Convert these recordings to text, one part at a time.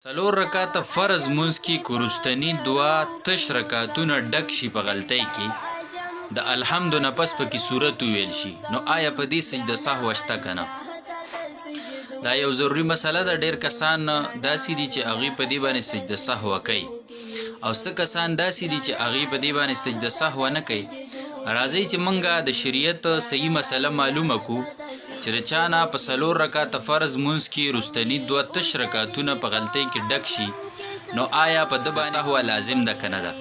څلور رکعاته فرض منځ کې کورستنی دعا تش رکعاتونه ډک شي په غلطۍ کې د الحمد نه پس پکې صورت ویل شي نو آیا په دې سجده سهو شته کنه؟ دا یو ضروری مسله ده. ډېر کسان داسې دي چې هغې په دې باندې سجده سهو کوي او څه کسان داسې دي چې هغې په دې باندې سجده سهو نه کوي. راځئ چې موږ د شریعت صحیح مسله معلومه کړو چې د چا نه په څلور رکعاته فرض منځ کې رستنی دوه تش رکعاتونه په غلطۍ کې ډک شي نو آیا په ده باندې سهو لازم ده که نه ده؟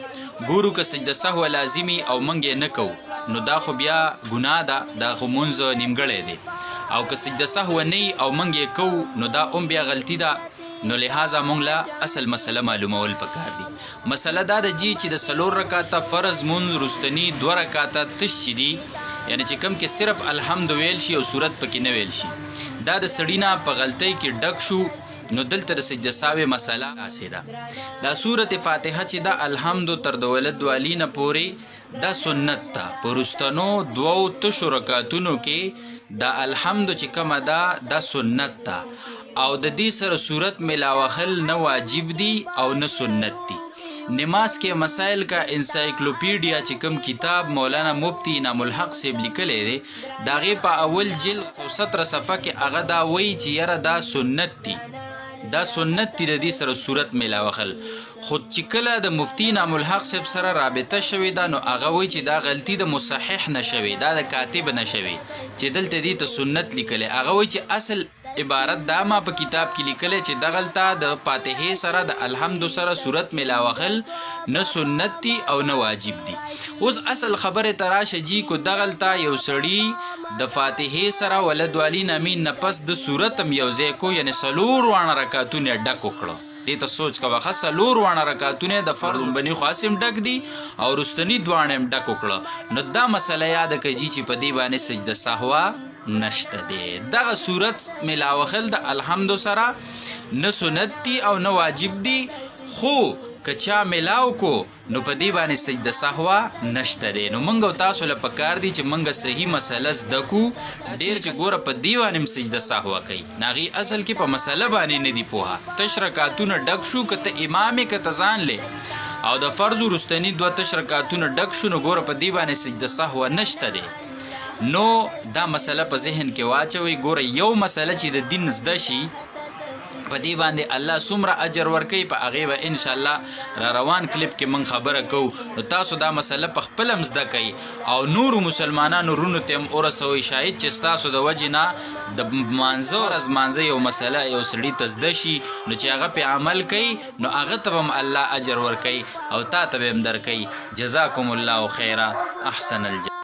ګورو که سجده سهو لازمي او موږ یې نه کوو نو دا خو بیا ګناه ده، دا خو مونځ نیمګړی دی. او که سجده سهو نه او موږ یې کوو نو دا هم بیا غلطي ده. نو لحاظه موږ له اصل مسله معلومول پکار دي. مسله دا ده چې د څلور رکعاته فرض منځ رستنی دوه رکعاته تش چې دي، یعنی چې کوم کې صرف الحمد ویل شي او صورت پکې نه ویل شي، دا د سړي نه په غلطۍ کې ډک شو نو دلته د سجده سهو مسله داسې ده. دا سورت فاتحه چې دا الحمد تر د ولد والی نه پورې دا سنت ده. په رستنو دوو تشو رکعاتونو کې دا الحمد چې کومه ده دا سنت ده او د دې سره صورت ملاوخل نه واجب دي او نه سنت دي. نماز کې مسائل کا انسایکلوپیډیا چې کوم کتاب مولانا مفتی انعام الحق صاحب لیکلی دی، د هغې په اول جلد 17 صفحه کې هغه دا وایي چې یاره دا سنت دي، دا سنت دي د دې سره صورت ملاوخل. خو چې کله د مفتی انعام الحق صاحب سره رابطه شوې ده نو هغه وایي چې دا غلطي د مصحح نه شوې، دا د کاتب نه شوې چې دلته دې ته سنت لیکلی. هغه وایي چې اصل عبارت دا ما په کتاب کې لیکلی چې دغلته د فاتحې سره د الحمد سره صورت ملاوخل نه سنت دي او نه واجب دي. اوس اصل خبره ته راشه جی کو دغلته یو سړي د فاتحې سره ولد والی نامین نه پس د صورت هم یو ځای کو، یعنی څلور واړه رکعاتونه ډک وکړه. دې ته سوچ کوه ښه، څلور واړه رکعاتونه د فرض بني خاصم ډک دي او رستنی دواړه هم ډک وکړه نو دا مسله یاد کړئ چې په دې باندې سجده سهو نشته دی. دغه صورت ملاوخل د الحمد سره نه سنت دي او نه واجب دي، خو که چا ملاو کو نو په دې باندې سجده سهو نشته دی. نو موږ تاسو له پکار دي چې موږ صحیح مسله زده کو. ډېر چې ګوره په دې باندې هم سجده سهو کوي، هغې اصل کې په مسله باندې نه دي پوهه. تش رکعاتونه ډک شو که ته امام یې که ته ځان لې او د فرض رستنی دوه تش رکعاتونه ډک شو نو ګوره په دې باندې سجده سهو نشته دی. نو دا مسله په ذهن کې واچوئ. ګوره یو مسله چې د دین زده شي په دې باندې الله څومره اجر ورکوي، په هغې به انشاءالله را روان کلیپ کې موږ خبره کوو. نو تاسو دا مسله په خپله هم زده کوئ او نورو مسلمانانو رونو ته هم ورسوئ. شاید چې ستاسو د وجې نه د مانځه ورځ مانځه یو مسله یو سړي ته زده شي نو چې هغه پې عمل کوي نو هغه ته به هم الله اجر ورکوي او تا ته به هم درکوي. جزاکم الله خیره، احسن الجزا.